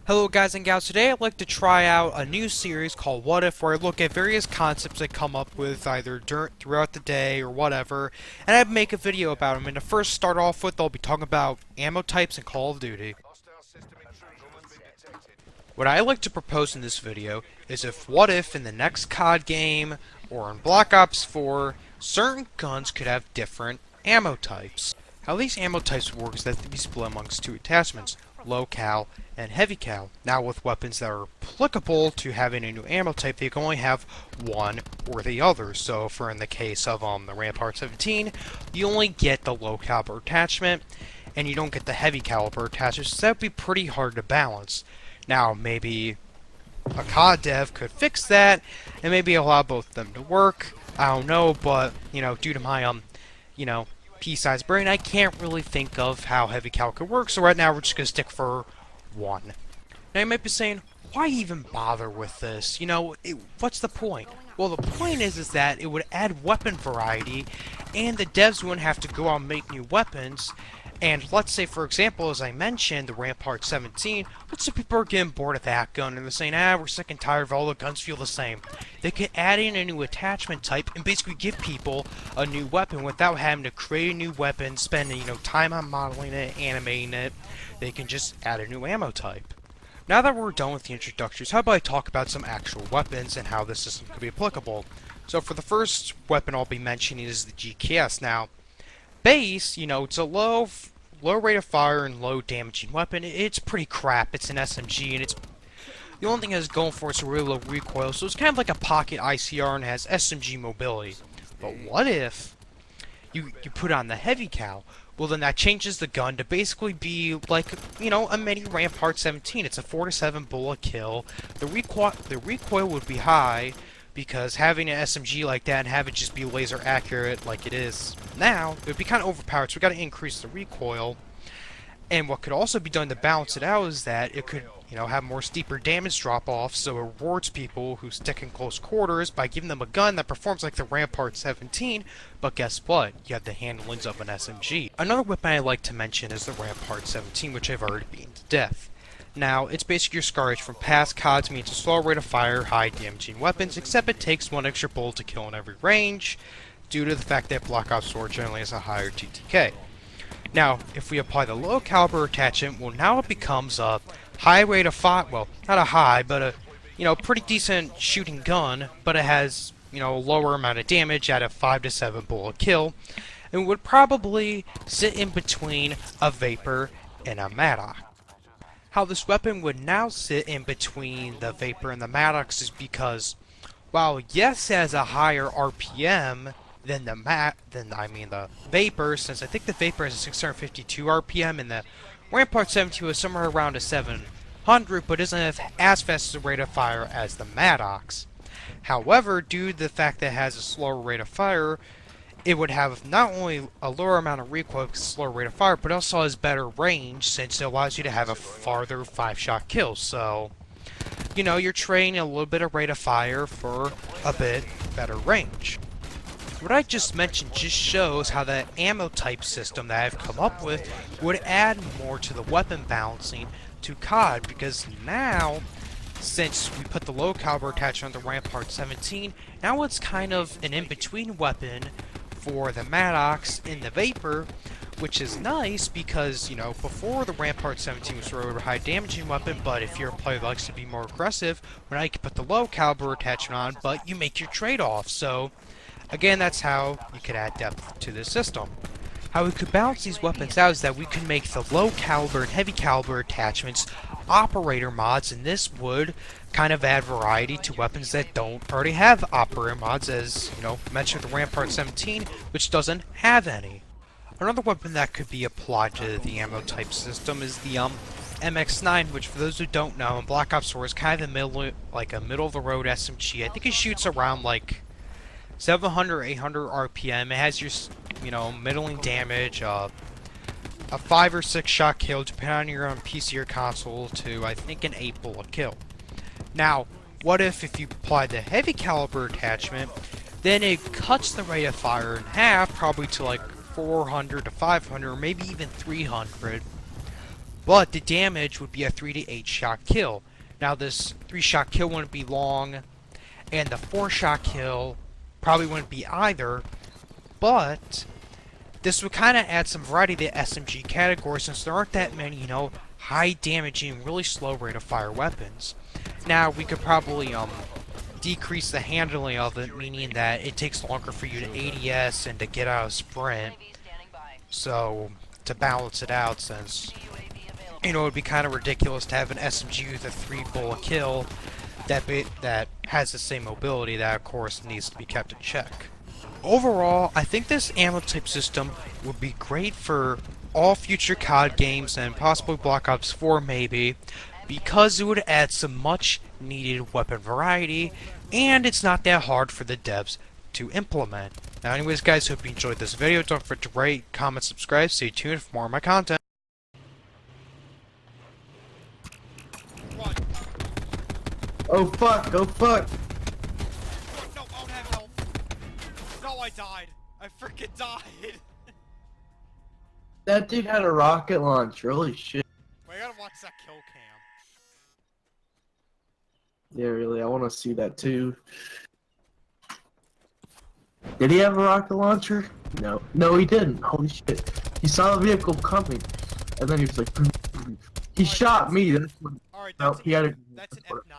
Hello guys and gals, today I'd like to try out a new series called What If, where I look at various concepts I come up with either throughout the day or whatever, and I make a video about them. And to first start off with, I'll be talking about ammo types in Call of Duty. What I like to propose in this video is what if in the next COD game, or in Black Ops 4, certain guns could have different ammo types. How these ammo types work is that they be split amongst two attachments, low cal and heavy cal. Now with weapons that are applicable to having a new ammo type, they can only have one or the other. So for in the case of the Rampart 17, you only get the low caliber attachment and you don't get the heavy caliber attachment, so that would be pretty hard to balance. Now maybe a COD dev could fix that and maybe allow both of them to work. I don't know, but due to my pea-sized brain, I can't really think of how heavy cal could work, so right now we're just going to stick for one. Now you might be saying, why even bother with this? What's the point? Well, the point is that it would add weapon variety, and the devs wouldn't have to go out and make new weapons. And let's say, for example, as I mentioned, the Rampart 17, let's say people are getting bored of that gun, and they're saying, we're sick and tired of all the guns feel the same. They could add in a new attachment type and basically give people a new weapon without having to create a new weapon, spend, time on modeling it, animating it. They can just add a new ammo type. Now that we're done with the introductions, how about I talk about some actual weapons and how this system could be applicable. So for the first weapon I'll be mentioning is the GKS. Now, base, it's a low rate of fire and low damaging weapon. It's pretty crap. It's an SMG, and it's the only thing it's going for is a really low recoil, so it's kind of like a pocket ICR and has SMG mobility. But what if you put on the heavy cal? Well, then that changes the gun to basically be like, a mini Rampart 17. It's a 4 to 7 bullet kill. The recoil would be high, because having an SMG like that and have it just be laser accurate like it is now, it would be kind of overpowered, so we got to increase the recoil. And what could also be done to balance it out is that it could, have more steeper damage drop-off, so it rewards people who stick in close quarters by giving them a gun that performs like the Rampart 17, but guess what? You have the handlings of an SMG. Another weapon I like to mention is the Rampart 17, which I've already beaten to death. Now, it's basically your Scourge from past CODs, means a slow rate of fire, high damaging weapons, except it takes one extra bullet to kill in every range, due to the fact that Black Ops 4 generally has a higher TTK. Now, if we apply the low caliber attachment, well, now it becomes a high rate of fire, well, not a high, but a, pretty decent shooting gun, but it has, a lower amount of damage at a 5 to 7 bullet kill, and would probably sit in between a Vapor and a Maddox. How this weapon would now sit in between the Vapor and the Maddox is because, while yes, it has a higher RPM than the Vapor, since I think the Vapor has a 652 RPM and the Rampart 72 is somewhere around a 700, but isn't as fast a rate of fire as the Maddox. However, due to the fact that it has a slower rate of fire, it would have not only a lower amount of recoil because it's a slower rate of fire, but also has better range since it allows you to have a farther 5-shot kill. So, you're trading a little bit of rate of fire for a bit better range. What I just mentioned just shows how the ammo type system that I've come up with would add more to the weapon balancing to COD, because now, since we put the low caliber attachment on the Rampart 17, now it's kind of an in-between weapon for the Maddox and the Vapor, which is nice because, before the Rampart 17 was a high damaging weapon, but if you're a player that likes to be more aggressive, well, now you can put the low caliber attachment on, but you make your trade-off. So, again, that's how you could add depth to this system. How we could balance these weapons out is that we could make the low caliber and heavy caliber attachments operator mods, and this would kind of add variety to weapons that don't already have operator mods, as, mentioned with the Rampart 17, which doesn't have any. Another weapon that could be applied to the ammo type system is the MX9, which, for those who don't know, in Black Ops 4 is kind of a middle-of-the-road SMG. I think it shoots around, 700 or 800 RPM. It has your, middling damage, a 5 or 6 shot kill, depending on your PC or console, to, I think, an 8 bullet kill. Now, what if you apply the heavy caliber attachment, then it cuts the rate of fire in half, probably to 400 to 500, or maybe even 300. but the damage would be a 3 to 8 shot kill. Now this 3-shot kill wouldn't be long, and the 4-shot kill probably wouldn't be either, but this would kind of add some variety to the SMG category since there aren't that many, you know, high damaging, really slow rate of fire weapons. Now, we could probably decrease the handling of it, meaning that it takes longer for you to ADS and to get out of sprint. So, to balance it out, since, you know, it would be kind of ridiculous to have an SMG with a 3-bullet kill that has the same mobility that, of course, needs to be kept in check. Overall, I think this ammo type system would be great for all future COD games and possibly Black Ops 4 maybe, because it would add some much needed weapon variety, and it's not that hard for the devs to implement. Now anyways guys, hope you enjoyed this video. Don't forget to rate, comment, subscribe, stay tuned for more of my content. Oh fuck, oh fuck. No, I don't have help. No, I died. I freaking died. That dude had a rocket launcher, holy shit. Wait, I gotta watch that kill cam. Yeah, really, I want to see that too. Did he have a rocket launcher? No. No, he didn't. Holy shit. He saw the vehicle coming, and then he was like, he shot me. That's when, Alright, no, he had a, that's an F9.